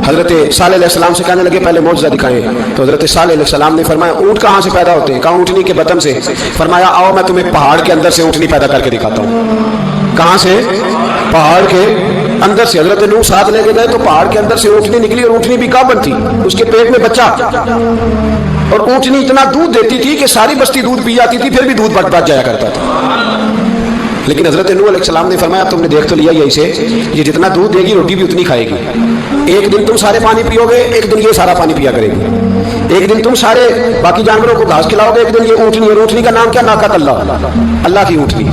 حضرت صالح علیہ السلام سے کہنے لگے پہلے معجزہ دکھائیں، تو حضرت صالح علیہ السلام نے فرمایا اونٹ کہاں سے پیدا ہوتے ہیں؟ کہا اونٹنی کے بطن سے۔ فرمایا آؤ میں تمہیں پہاڑ کے اندر سے اونٹنی پیدا کر کے دکھاتا ہوں۔ کہاں سے؟ پہاڑ کے اندر سے۔ حضرت نوح ساتھ لے کے گئے تو پہاڑ کے اندر سے اونٹنی نکلی، اور اونٹنی بھی گابن تھی، اس کے پیٹ میں بچہ، اور اونٹنی اتنا دودھ دیتی تھی کہ ساری بستی دودھ پی جاتی تھی، پھر بھی دودھ بٹ جایا کرتا تھا۔ لیکن حضرت نوح علیہ السلام نے فرمایا تم نے دیکھ تو لیا یہی سے، یہ جتنا دودھ دے گی روٹی بھی اتنی کھائے گی۔ ایک دن تم سارے پانی پیو گے، ایک دن یہ سارا پانی پیا کرے گی۔ ایک دن تم سارے باقی جانوروں کو گھاس کھلاؤ گے، ایک دن یہ اونٹنی، اور اونٹنی کا نام کیا؟ ناقۃ اللہ، اللہ کی اونٹنی۔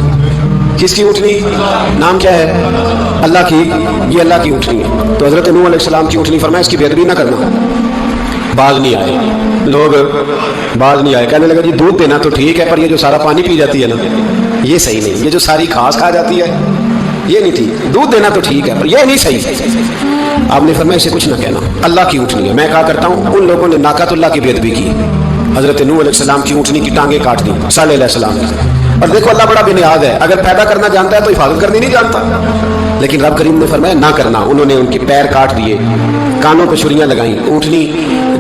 کس کی اونٹنی؟ نام کیا ہے؟ اللہ کی، یہ اللہ کی اونٹنی ہے۔ تو حضرت نوح علیہ السلام کی اونٹنی فرمایا اس کی بے ادبی نہ کرنا۔ باز نہیں آئے لوگ، باز نہیں آئے، کہنے لگا جی دودھ دینا تو ٹھیک ہے، پر یہ جو سارا پانی پی جاتی ہے نا یہ صحیح نہیں، یہ جو ساری گھاس کھا جاتی ہے یہ نہیں ٹھیک، دودھ دینا تو ٹھیک ہے پر یہ نہیں صحیح۔ آپ نے فرمایا اسے کچھ نہ کہنا، اللہ کی اونٹنی ہے۔ میں کہا کرتا ہوں ان لوگوں نے ناقۃ اللہ کی بے ادبی کی، حضرت نوح علیہ السلام کی اونٹنی کی ٹانگیں کاٹ دی صالح علیہ السلام نے۔ اور دیکھو اللہ بڑا بے نیاز ہے، اگر پیدا کرنا جانتا ہے تو حفاظت کرنی نہیں جانتا، لیکن رب کریم نے فرمایا نہ کرنا۔ انہوں نے ان کے پیر کاٹ دیے، کانوں پہ چھریاں لگائیں۔ اونٹنی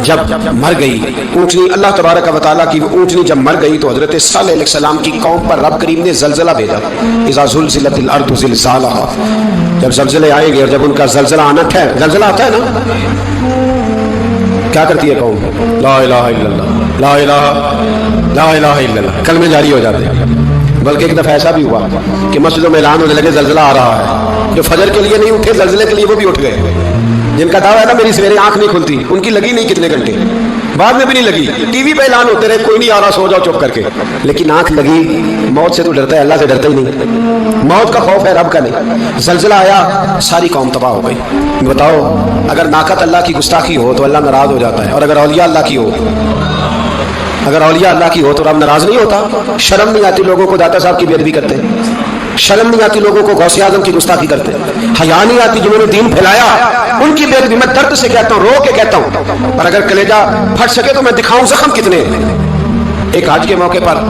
جب مر گئی، اونٹنی اللہ تبارک و تعالیٰ کی اونٹنی جب مر گئی تو حضرت صالح علیہ السلام کی قوم پر رب کریم نے زلزلہ بھیجا۔ اذا زلزلت الارض زلزالها، جب زلزلے آئیں گے اور جب ان کا زلزلہ آنا ہے، زلزلہ آتا ہے نا، کیا کرتی ہے قوم؟ لا الہ الا اللہ، لا الہ لا الہ الا اللہ، کلمے جاری ہو جاتے ہیں۔ بلکہ ایک دفعہ ایسا بھی ہوا کہ مسجدوں میں اعلان ہونے لگے زلزلہ آ رہا ہے، جو فجر کے لیے نہیں اٹھے زلزلے کے لیے وہ بھی اٹھ گئے، جن کا دعویٰ ہے نا میری سویرے آنکھ نہیں کھلتی، ان کی لگی نہیں کتنے گھنٹے، بعد میں بھی نہیں لگی، ٹی وی پہ اعلان ہوتے رہے کوئی نہیں آ رہا سو جاؤ چپ کر کے، لیکن آنکھ لگی۔ موت سے تو ڈرتا ہے، اللہ سے ڈرتا ہی نہیں، موت کا خوف ہے رب کا نہیں۔ زلزلہ آیا ساری قوم تباہ ہو گئی۔ بتاؤ اگر ناقۃ اللہ کی گستاخی ہو تو اللہ ناراض ہو جاتا ہے، اور اگر اولیاء اللہ کی ہو، اگر اولیاء اللہ کی ہو تو رب ناراض نہیں ہوتا؟ شرم نہیں آتی لوگوں کو داتا صاحب کی بے ادبی کرتے، شرم نہیں آتی لوگوں کو غوث اعظم کی گستاخی کرتے، حیا نہیں آتی جنہوں نے دین پھیلایا ان کی بے ادبی؟ میں درد سے کہتا ہوں، رو کے کہتا ہوں، اور اگر کلیجہ پھٹ سکے تو میں دکھاؤں زخم کتنے۔ ایک حج کے موقع پر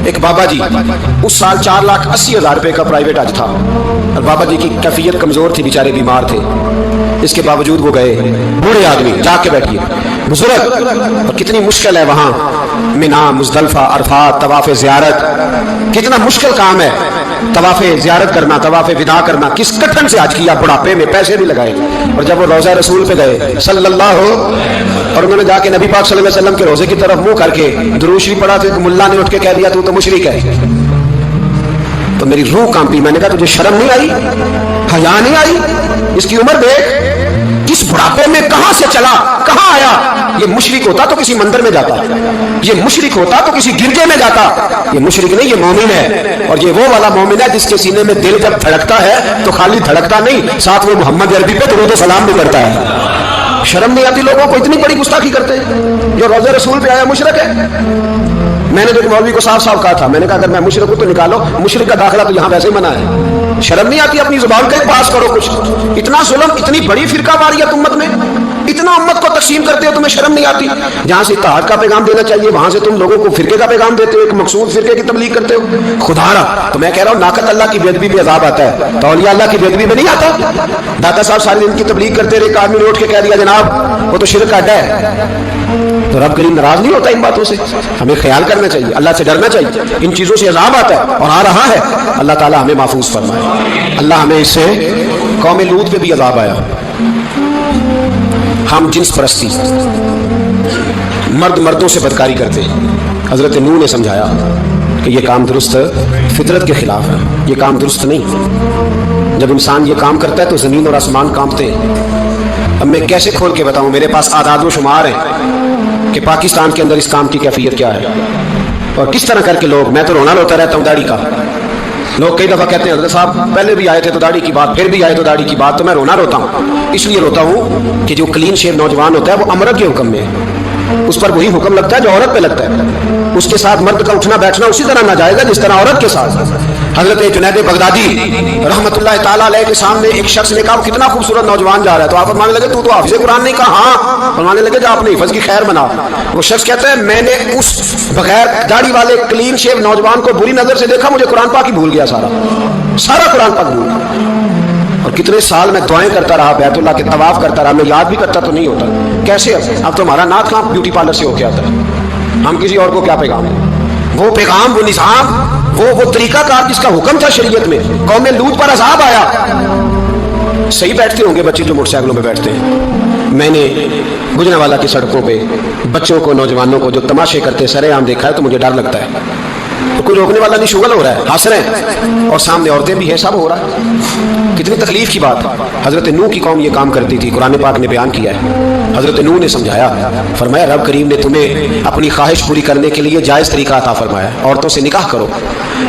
ایک بابا جی، اس سال 4,80,000 روپے کا پرائیویٹ حج تھا، اور بابا جی کی کیفیت کمزور تھی، بیچارے بیمار تھے، اس کے باوجود وہ گئے۔ بوڑھے آدمی جا کے بیٹھیے، بزرگ، اور کتنی مشکل ہے وہاں منا، مزدلفہ، عرفات، طواف زیارت، کتنا مشکل کام ہے طواف زیارت کرنا، طواف وداع کرنا، کس کٹھن سے حج کیا، بڑھاپے میں پیسے بھی لگائے۔ اور جب وہ روضہ رسول پہ گئے صلی اللہ، اور انہوں نے جا کے نبی پاک صلی اللہ علیہ وسلم کے روضے کی طرف منہ کر کے درود شریف پڑھا تو ایک ملا نے اٹھ کے کہہ دیا تو مشرک ہے، تو میری روح کانپی۔ میں نے کہا تجھے شرم نہیں آئی، حیا نہیں آئی؟ اس کی عمر دیکھ، کس بڑھاپے میں کہاں سے چلا کہاں آیا۔ یہ مشرک ہوتا تو کسی مندر میں جاتا، یہ مشرک ہوتا تو کسی گرجے میں جاتا، یہ مشرک نہیں، یہ مومن ہے، اور یہ وہ والا مومن ہے جس کے سینے میں دل جب دھڑکتا ہے تو خالی دھڑکتا نہیں، ساتھ وہ محمد عربی پہ درود و سلام بھی کرتا ہے۔ شرم نہیں آتی لوگوں کو، اتنی بڑی گستاخی کرتے ہیں۔ جو روضہ رسول پہ آیا مشرک ہے۔ میں نے جو مولوی کو صاف صاف کہا تھا، میں نے کہا اگر میں مشرک ہوں تو نکالو، مشرک کا داخلہ تو یہاں ویسے ہی منع ہے۔ شرم نہیں آتی اپنی زبان کا پاس کرو کچھ؟ اتنا ظلم، اتنی بڑی فرقہ واریت امت میں، اتنا امت کو تقسیم کرتے ہو، تمہیں شرم نہیں آتی؟ جہاں سے اتحاد کا پیغام دینا چاہیے وہاں سے تم لوگوں کو فرقے کا پیغام دیتے ہو، ایک مقصود فرقے کی تبلیغ کرتے ہو۔ خدا را، تو میں کہہ رہا ہوں ناقۃ اللہ کی بے ادبی بھی عذاب آتا ہے، تو اولیاء اللہ کی بے ادبی میں نہیں آتا؟ داتا صاحب ساری دن کی تبلیغ کرتے رہے، ایک آدمی نے اٹھ کے کہہ دیا جناب وہ تو شرک کا اڈا ہے، تو رب کریم ناراض نہیں ہوتا ان باتوں سے؟ ہمیں خیال کرنا چاہیے، اللہ سے ڈرنا چاہیے، ان چیزوں سے عذاب آتا ہے اور آ رہا ہے، اللہ تعالیٰ ہمیں محفوظ فرمائے۔ اللہ ہمیں اس سے، قوم لوط پہ بھی عذاب آیا، ہم جنس پرستی، مرد مردوں سے بدکاری کرتے ہیں۔ حضرت نوح نے سمجھایا کہ یہ کام درست فطرت کے خلاف ہے، یہ کام درست نہیں۔ جب انسان یہ کام کرتا ہے تو زمین اور آسمان کانپتے ہیں۔ اب میں کیسے کھول کے بتاؤں، میرے پاس اعداد و شمار ہیں کہ پاکستان کے اندر اس کام کی کیفیت کیا ہے، اور کس طرح کر کے لوگ، میں تو رونا روتا رہتا ہوں داڑھی کا۔ لوگ کئی دفعہ کہتے ہیں حضرت صاحب پہلے بھی آئے تھے تو داڑھی کی بات، پھر بھی آئے تو داڑھی کی بات، تو میں رونا روتا ہوں۔ اس لیے روتا ہوں کہ جو کلین شیو نوجوان ہوتا ہے وہ امرت کے حکم میں ہے، اس پر وہی حکم لگتا ہے جو عورت پہ لگتا ہے، اس کے ساتھ مرد کا اٹھنا بیٹھنا اسی طرح ناجائز ہے جس طرح عورت کے ساتھ۔ حضرت جنید بغدادی رحمۃ اللہ تعالیٰ علیہ کے سامنے ایک شخص نے کہا کتنا خوبصورت نوجوان جا رہا ہے، تو آپ فرمانے لگے تو حافظ قرآن نہیں؟ کہا ہاں۔ فرمانے لگے جو آپ نے حفظ کی خیر بنا۔ وہ شخص کہتا ہے میں نے اس بغیر داڑھی والے کلین شیو نوجوان کو بری نظر سے دیکھا، مجھے قرآن پاک ہی بھول گیا، سارا قرآن پاک بھول گیا۔ اور کتنے سال میں دعائیں کرتا رہا, بیت اللہ کے طواف کرتا رہا, میں یاد بھی کرتا تو نہیں ہوتا. کیسے اب تو ہمارا نعت کہاں بیوٹی پارلر سے ہو کے آتا ہے, ہم کسی اور کو کیا پیغام دیں. وہ پیغام, وہ نظام, وہ طریقہ کار جس کا حکم تھا شریعت میں, قوم لوط پر عذاب آیا. صحیح بیٹھتے ہوں گے بچے جو موٹر سائیکلوں پہ بیٹھتے ہیں. میں نے گجرانوالہ کی سڑکوں پہ بچوں کو, نوجوانوں کو جو تماشے کرتے سرے عام دیکھا ہے تو مجھے ڈر لگتا ہے. تو کوئی روکنے والا نہیں, شغل ہو رہا ہے, ہنس رہے ہیں, اور سامنے عورتیں بھی ہیں, سب ہو رہا ہے. کتنی تکلیف کی بات. حضرت نوح کی قوم یہ کام کرتی تھی, قرآن پاک نے بیان کیا ہے. حضرت نوح نے سمجھایا, فرمایا رب کریم نے تمہیں اپنی خواہش پوری کرنے کے لیے جائز طریقہ عطا فرمایا, عورتوں سے نکاح کرو,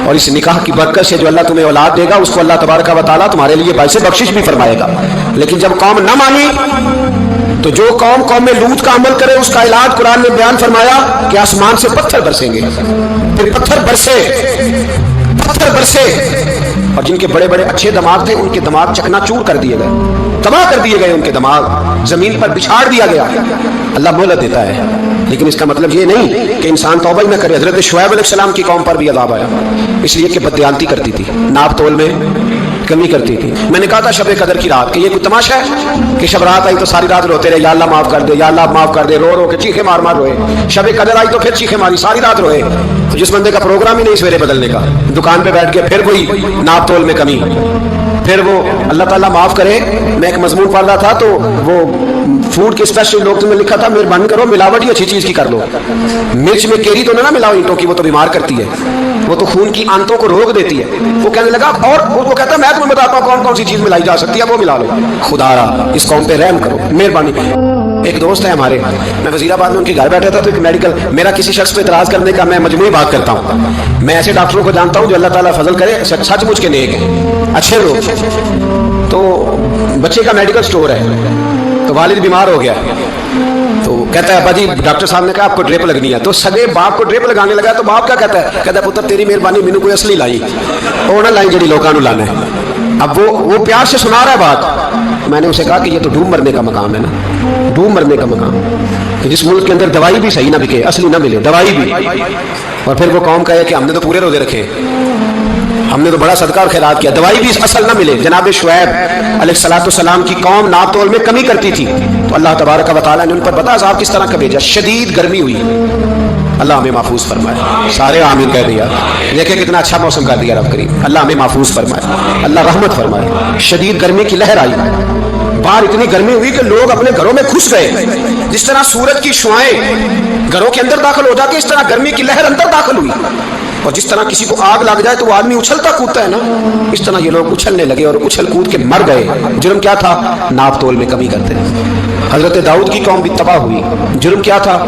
اور اس نکاح کی برکت سے جو اللہ تمہیں اولاد دے گا اس کو اللہ تبارک و تعالیٰ تمہارے لیے باعث بخشش بھی فرمائے گا. لیکن جب قوم نہ مانی تو جو قوم لوط کا عمل کرے اس کا علاج قرآن نے بیان فرمایا کہ آسمان سے پتھر برسیں گے. پھر پتھر برسے, اور جن کے بڑے بڑے اچھے دماغ تھے ان کے دماغ چکنا چور کر دیے گئے, تباہ کر دیے گئے, ان کے دماغ زمین پر بچھاڑ دیا گیا. اللہ مہلت دیتا ہے, لیکن اس کا مطلب یہ نہیں کہ انسان توبہ ہی نہ کرے. حضرت شعیب علیہ السلام کی قوم پر بھی عذاب آیا, اس لیے کہ بددیانتی کرتی تھی, ناپ تول میں کمی کرتی تھی. میں نے کہا تھا شب قدر کی رات کہ یہ کوئی تماشا ہے کہ شب رات آئی تو ساری رات روتے رہے, یا اللہ معاف کر دے, یا اللہ معاف کر دے, رو رو کے چیخے مار مار روئے. شب قدر آئی تو پھر چیخے ماری, ساری رات روئے. تو جس بندے کا پروگرام ہی نہیں سویرے بدلنے کا, دکان پہ بیٹھ کے پھر کوئی ناپ تول میں کمی, پھر وہ اللہ تعالیٰ معاف کرے. میں ایک مضمون پڑھ رہا تھا تو وہ فوڈ کے اسپیشل لوگ نے لکھا تھا مہربانی کرو ملاوٹ ہی اچھی چیز کی کر لو, مرچ میں کیری تو نہ ملاؤ اینٹوں کی, وہ تو بیمار کرتی ہے, وہ تو خون کی آنتوں کو روک دیتی ہے. وہ کہنے لگا, اور وہ کہتا ہے میں تمہیں بتاتا ہوں کون کون سی چیز ملائی جا سکتی ہے, وہ ملا لو. خدا را اس قوم پہ رحم کرو, مہربانی. ایک دوست ہے ہمارے, میں وزیر آباد میں ان کے گھر بیٹھا تھا تو ایک میڈیکل, میرا کسی شخص پہ اعتراض کرنے کا میں مجموعی بات کرتا ہوں. میں ایسے ڈاکٹروں کو جانتا ہوں جو اللہ تعالیٰ فضل کرے, سچ مچ کے نیک ہیں, اچھے لوگ. تو بچے کا میڈیکل سٹور ہے, تو والد بیمار ہو گیا, تو کہتا ہے ابا جی ڈاکٹر صاحب نے کہا آپ کو ڈرپ لگنی ہے. تو سگے باپ کو ڈرپ لگانے لگا تو باپ کیا کہتا ہے پتر تیری مہربانی, مینوں کوئی اصلی لائی, وہ نہ لائی جڑی لوکاں نوں لانا ہے. اب وہ پیار سے سنا رہا ہے بات. میں نے اسے کہا کہ یہ تو ڈوب مرنے کا مقام ہے نا, ڈوب مرنے کا مقام, جس ملک کے اندر دوائی بھی صحیح نہ بکے, اصلی نہ ملے دوائی بھی, اور پھر وہ قوم کہے کہ ہم نے تو پورے روزے رکھے, ہم نے تو بڑا صدقہ اور خیرات کیا, دوائی بھی اصل نہ ملے. جناب شعیب علیہ السلام کی قوم ناپ تول میں کمی کرتی تھی, تو اللہ تبارک و تعالیٰ نے ان پر بتا عذاب کس طرح کا بھیجا. شدید گرمی ہوئی, اللہ ہمیں محفوظ فرمائے. سارے آمین کہہ دیا, دیکھیں کتنا اچھا موسم کر دیا رب کریم, اللہ ہمیں محفوظ فرمائے, اللہ رحمت فرمائے. شدید گرمی کی لہر آئی, باہر اتنی گرمی ہوئی کہ لوگ اپنے گھروں میں گھس گئے. جس طرح سورج کی شعائیں گھروں کے اندر داخل ہو جاتی, اس طرح گرمی کی لہر اندر داخل ہوئی. اور جس طرح کسی کو آگ لگ جائے تو وہ آدمی اچھلتا کودتا ہے نا, اس طرح یہ لوگ اچھلنے لگے اور اچھل کود کے مر گئے. جرم کیا تھا؟ ناپ تول میں کمی کرتے. حضرت داؤد کی قوم بھی تباہ ہوئی. جرم کیا تھا؟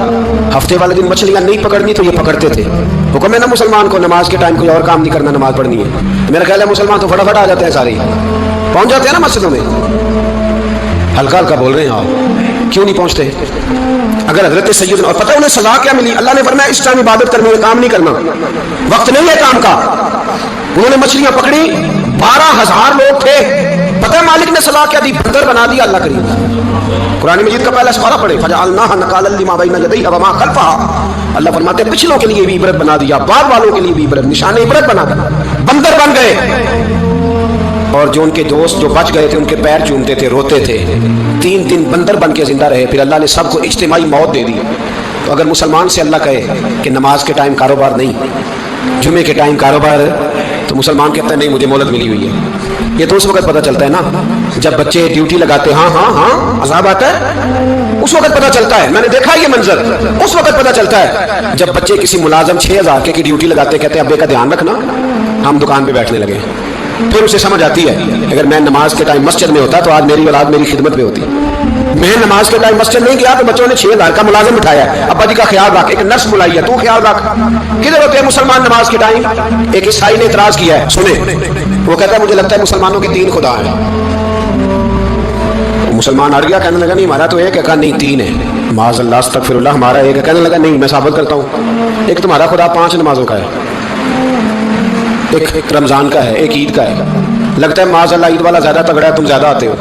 ہفتے والے دن مچھلیاں نہیں پکڑنی تو یہ پکڑتے تھے. حکم ہے نا مسلمان کو نماز کے ٹائم کوئی اور کام نہیں کرنا, نماز پڑھنی ہے. میرا خیال ہے مسلمان تو فٹافٹ آ جاتے ہیں, سارے پہنچ جاتے ہیں نا مسجدوں میں. ہلکا ہلکا بول رہے ہیں آپ, کیوں نہیں پہنچتے؟ اگر حضرت سیدنا, اور پتہ انہیں سزا کیا ملی, اللہ نے فرمایا اس ٹائم عبادت کرنے کا کام نہیں کرنا, وقت نہیں ہے کام کا. انہوں نے مچھلیاں پکڑی, 12,000 لوگ تھے. پتہ مالک نے سزا کیا دی, بندر بنا دیا. اللہ کریم قرآن مجید کا پہلا سپارہ پڑھے, فجعلناها نکالا لما بین یدیها وما خلفها. اللہ فرماتے ہیں پچھلوں کے لیے بھی عبرت بنا دیا, بعد والوں کے لیے بھی عبرت, نشان عبرت بنا دیا. بندر بن گئے, اور جو ان کے دوست جو بچ گئے تھے ان کے پیر چومتے تھے, روتے تھے. 3 دن بندر بن کے زندہ رہے, پھر اللہ نے سب کو اجتماعی موت دے دی. تو اگر مسلمان سے اللہ کہے کہ نماز کے ٹائم کاروبار نہیں, جمعے کے ٹائم کاروبار, تو مسلمان کہتا ہے نہیں مجھے مہلت ملی ہوئی ہے. یہ تو اس وقت پتہ چلتا ہے نا جب بچے ڈیوٹی لگاتے, ہاں ہاں ہاں عذاب آتا ہے, اس وقت پتہ چلتا ہے. میں نے دیکھا یہ منظر, اس وقت پتہ چلتا ہے جب بچے کسی ملازم 6,000 کی ڈیوٹی لگاتے, کہتے ہیں ابے کا دھیان رکھنا, ہم دکان پہ بیٹھنے لگے. پھر اسے سمجھ آتی ہے اگر میں نماز کے ٹائم مسجد میں ہوتا تو آج میری اولاد میری خدمت میں ہوتی. میں نماز کے ٹائم مسجد نہیں گیا تو بچوں نے 6,000 کا ملازم اٹھایا, ابا جی کا خیال رکھ, ایک نرس بلائی ہے, تو خیال رکھ. کدھر ہوتے ہیں مسلمان نماز کے ٹائم؟ ایک عیسائی نے اعتراض کیا ہے, سنیں, وہ کہتا ہے مجھے لگتا ہے مسلمانوں کے 3 خدا ہیں. مسلمان اڑ گیا, کہنے لگا نہیں ہمارا تو ایک ہے. کہا نہیں 3 ہے, معاذ اللہ استغفر اللہ, ہمارا ایک ہے. کہنے لگا نہیں میں ثابت کرتا ہوں, ایک تمہارا خدا 5 نمازوں کا ہے, ایک رمضان کا ہے, ایک عید کا ہے. لگتا ہے معاذ اللہ عید والا زیادہ تگڑا ہے, تم زیادہ آتے ہو.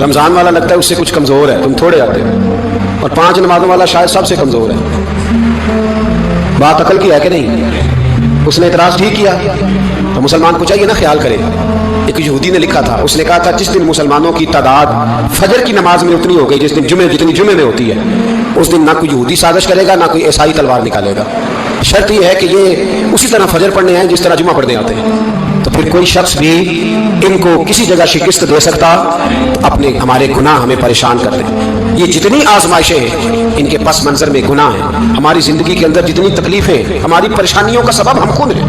رمضان والا لگتا ہے اس سے کچھ کمزور ہے, تم تھوڑے آتے ہو. اور 5 نمازوں والا شاید سب سے کمزور ہے. بات عقل کی ہے کہ نہیں؟ اس نے اعتراض ٹھیک کیا, تو مسلمان کو چاہیے نا خیال کرے. ایک یہودی نے لکھا تھا, اس نے کہا تھا جس دن مسلمانوں کی تعداد فجر کی نماز میں اتنی ہو گئی جس دن جتنی جمعے میں ہوتی ہے, اس دن نہ کوئی یہودی سازش کرے گا نہ کوئی عیسائی تلوار نکالے گا. شرط یہ ہے کہ یہ اسی طرح فجر پڑھنے آئیں جس طرح جمعہ پڑھنے آتے ہیں. تو پھر کوئی شخص بھی ان کو کسی جگہ شکست دے سکتا, اپنے ہمارے گناہ ہمیں پریشان کر دیں. یہ جتنی آزمائشیں ہیں ان کے پس منظر میں گناہ ہیں. ہماری زندگی کے اندر جتنی تکلیفیں, ہماری پریشانیوں کا سبب ہم خود ہیں.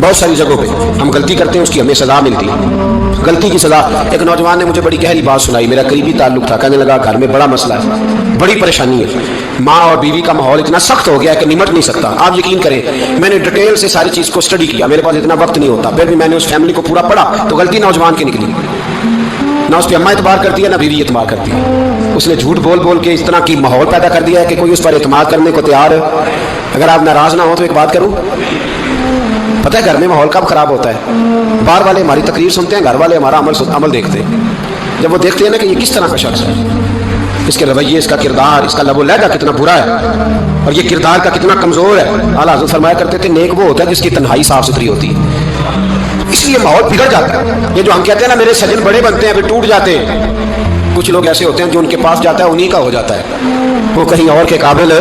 بہت ساری جگہوں پہ ہم غلطی کرتے ہیں, اس کی ہمیں سزا ملتی ہے. غلطی کی سزا. ایک نوجوان نے مجھے بڑی گہری بات سنائی, میرا قریبی تعلق تھا. کہنے لگا گھر میں بڑا مسئلہ ہے, بڑی پریشانی ہے, ماں اور بیوی کا ماحول اتنا سخت ہو گیا ہے کہ نمٹ نہیں سکتا. آپ یقین کریں میں نے ڈیٹیل سے ساری چیز کو اسٹڈی کیا, میرے پاس اتنا وقت نہیں ہوتا, پھر بھی میں نے اس فیملی کو پورا پڑھا. تو غلطی نوجوان کی نکلی, نہ اس پہ اماں اعتبار کرتی ہے نہ بیوی اعتبار کرتی ہے. اس نے جھوٹ بول بول کے اس طرح کی ماحول پیدا کر دیا ہے کہ کوئی اس پر اعتماد کرنے کو تیار ہے. اگر آپ ناراض نہ ہو تو ایک بات کروں, پتہ ہے گھر میں ماحول کب خراب ہوتا ہے؟ باہر والے ہماری تقریر سنتے ہیں, گھر والے ہمارا عمل دیکھتے ہیں. جب وہ دیکھتے ہیں نا کہ یہ کس طرح کا شخص ہے, اس کے رویے, اس کا کردار, اس کا لب و لہجہ کتنا برا ہے اور یہ کردار کا کتنا کمزور ہے. اعلیٰ حضرت فرمایا کرتے تھے نیک وہ ہوتا ہے جس کی تنہائی صاف ستھری ہوتی ہے. اس لیے ماحول بگڑ جاتا ہے. یہ جو ہم کہتے ہیں نا میرے سجن بڑے بنتے ہیں پھر ٹوٹ جاتے ہیں, کچھ لوگ ایسے ہوتے ہیں جو ان کے پاس جاتا ہے انہی کا ہو جاتا ہے. وہ کہیں اور کے قابل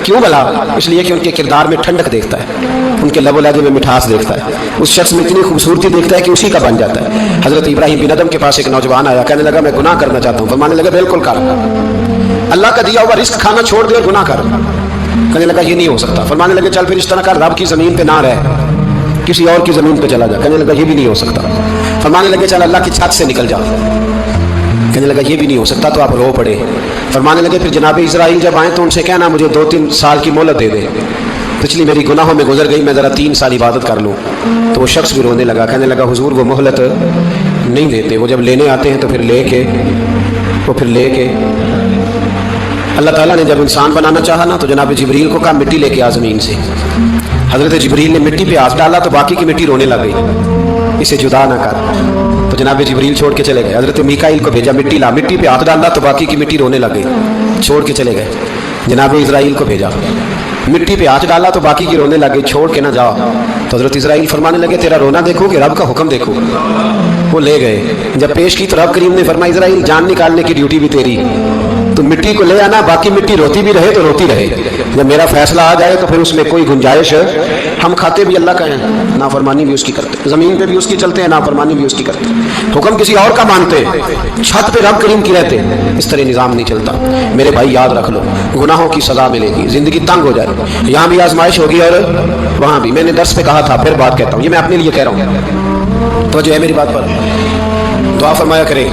کیوں بلا؟ اس لیے کہ ان کے کردار میں ٹھنڈک دیکھتا ہے, ان کے لب و لہجے میں مٹھاس دیکھتا ہے, اس شخص میں اتنی خوبصورتی دیکھتا ہے کہ اسی کا بن جاتا ہے. حضرت ابراہیم بن ادم کے پاس ایک نوجوان آیا, کہنے لگا میں گناہ کرنا چاہتا ہوں. فرمانے لگا بالکل کر, اللہ کا دیا ہوا رزق کھانا چھوڑ دے اور گناہ کر. کہنے لگا یہ نہیں ہو سکتا. فرمانے لگے چل پھر اس طرح کر, رب کی زمین پہ نہ رہ, کسی اور کی زمین پہ چلا جا. کہنے لگا یہ بھی نہیں ہو سکتا. فرمانے لگے چل اللہ کی چھت سے نکل جا. کہنے لگا یہ بھی نہیں ہو سکتا. تو آپ رو پڑے. فرمانے لگے پھر جناب اسرائیل جب آئیں تو ان سے کہنا مجھے 2-3 سال کی مہلت دے دے, پچھلی میری گناہوں میں گزر گئی, میں ذرا 3 سال عبادت کر لوں. تو وہ شخص بھی رونے لگا, کہنے لگا حضور وہ مہلت نہیں دیتے, وہ جب لینے آتے ہیں تو پھر لے کے اللہ تعالیٰ نے جب انسان بنانا چاہا نا تو جناب جبریل کو کہا مٹی لے کے آ زمین سے. حضرت جبریل نے مٹی پہ ہاتھ ڈالا تو باقی کی مٹی رونے لگ گئی, اسے جدا نہ کر. تو جناب جبریل چھوڑ کے چلے گئے. حضرت میکائیل کو بھیجا مٹی لا, مٹی پہ ہاتھ ڈالا تو باقی کی مٹی رونے لگ گئی, چھوڑ کے چلے گئے. جناب اسرائیل کو بھیجا, مٹی پہ ہاتھ ڈالا تو باقی کی رونے لگ گئی, چھوڑ کے نہ جاؤ. تو حضرت اسرائیل فرمانے لگے تیرا رونا دیکھو کہ رب کا حکم دیکھو. وہ لے گئے, جب پیش کی تو رب کریم نے فرمایا اسرائیل جان نکالنے کی ڈیوٹی بھی تیری, تو مٹی کو لے آنا, باقی مٹی روتی بھی رہے تو روتی رہے. جب میرا فیصلہ آ جائے تو پھر اس میں کوئی گنجائش, ہم کھاتے بھی اللہ کا ہیں, نافرمانی بھی اس کی کرتے, زمین پہ بھی اس کی چلتے ہیں, نافرمانی بھی اس کی کرتے, حکم کسی اور کا مانتے, چھت پہ رب کریم کی رہتے. اس طرح نظام نہیں چلتا. میرے بھائی یاد رکھ لو, گناہوں کی سزا ملے گی, زندگی تنگ ہو جائے, یہاں بھی آزمائش ہوگی اور وہاں بھی. میں نے درس پہ کہا تھا, پھر بات کہتا ہوں, یہ میں اپنے لیے کہہ رہا ہوں, تو جو ہے میری بات پر دعا فرمایا کرے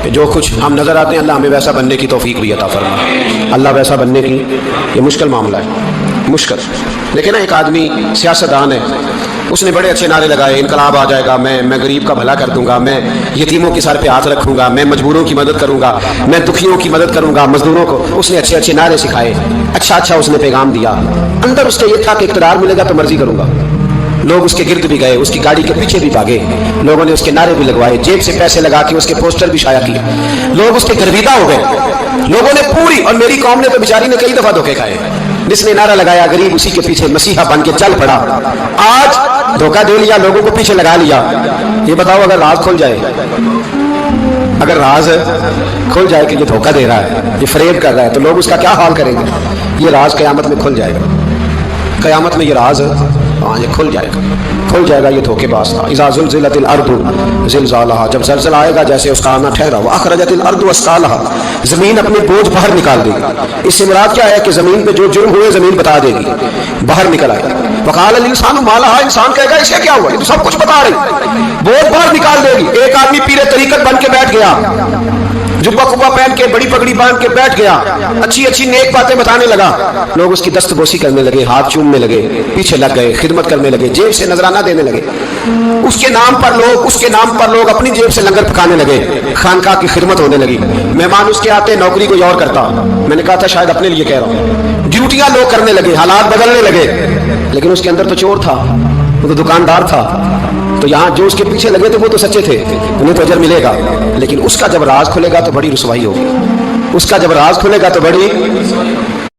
کہ جو کچھ ہم نظر آتے ہیں اللہ ہمیں ویسا بننے کی توفیق بھی عطا فرمائے. اللہ ویسا بننے کی, یہ مشکل معاملہ ہے, مشکل. لیکن ایک آدمی سیاستدان ہے, اس نے بڑے اچھے نعرے لگائے, انقلاب آ جائے گا, میں غریب کا بھلا کر دوں گا, میں یتیموں کے سر پہ ہاتھ رکھوں گا, میں مجبوروں کی مدد کروں گا, میں دکھیوں کی مدد کروں گا, مزدوروں کو. اس نے اچھے اچھے نعرے سکھائے, اچھا اس نے پیغام دیا. اندر اس کا یہ تھا کہ اقتدار ملے گا تو مرضی کروں گا. لوگ اس کے گرد بھی گئے, اس کی گاڑی کے پیچھے بھی بھاگے, لوگوں نے اس کے نعرے بھی لگوائے, جیب سے پیسے لگا کے اس کے پوسٹر بھی شائع کیے. لوگ اس کے گرویدہ ہو گئے, لوگوں نے پوری, اور میری قوم نے تو بیچاری نے کئی دفعہ دھوکے کھائے. جس نے نعرہ لگایا غریب اسی کے پیچھے مسیحا بن کے چل پڑا. آج دھوکہ دے لیا, لوگوں کو پیچھے لگا لیا. یہ بتاؤ اگر راز کھل جائے, اگر راز کھل جائے کہ یہ دھوکہ دے رہا ہے, یہ فریب کر رہا ہے, تو لوگ اس کا کیا حال کریں گے؟ یہ راز قیامت میں کھل جائے گا. قیامت میں یہ راز یہ کھل جائے گا یہ دھوکے باز تھا. اذا زلزلت الارض زلزالها, جب زلزلہ آئے گا جیسے اس کا آنا ٹھہرا. واخرجت الارض اثقالها, زمین اپنے بوجھ باہر نکال دے گی. اس سے مراد کیا ہے کہ زمین پہ جو جرم ہوئے زمین بتا دے گی, باہر نکل آئے گا. وقال الانسان ما لها, انسان کہے گا اسے کیا ہوا, یہ تو سب کچھ بتا رہی, بوجھ باہر نکال دے گی. ایک آدمی پیر طریقت بن کے بیٹھ گیا, جبہ کبا پہن کے بڑی پگڑی باندھ کے بیٹھ گیا, اچھی نیک باتیں بتانے لگا. لوگ اس کی دست بوسی کرنے لگے, ہاتھ چومنے لگے, پیچھے لگ گئے, خدمت کرنے لگے, جیب سے نذرانہ دینے لگے. اس کے نام پر لوگ اپنی جیب سے لنگر پکانے لگے, خانقاہ کی خدمت ہونے لگی. مہمان اس کے آتے, نوکری کوئی اور کرتا. میں نے کہا تھا شاید اپنے لیے کہہ رہا ہوں. ڈیوٹیاں لوگ کرنے لگے, حالات بدلنے لگے, لیکن اس کے اندر تو چور تھا, وہ تو دکاندار تھا. تو یہاں جو اس کے پیچھے لگے تھے وہ تو سچے تھے, انہیں تو اجر ملے گا. لیکن اس کا جب راز کھلے گا تو بڑی رسوائی ہوگی, اس کا جب راز کھلے گا تو بڑی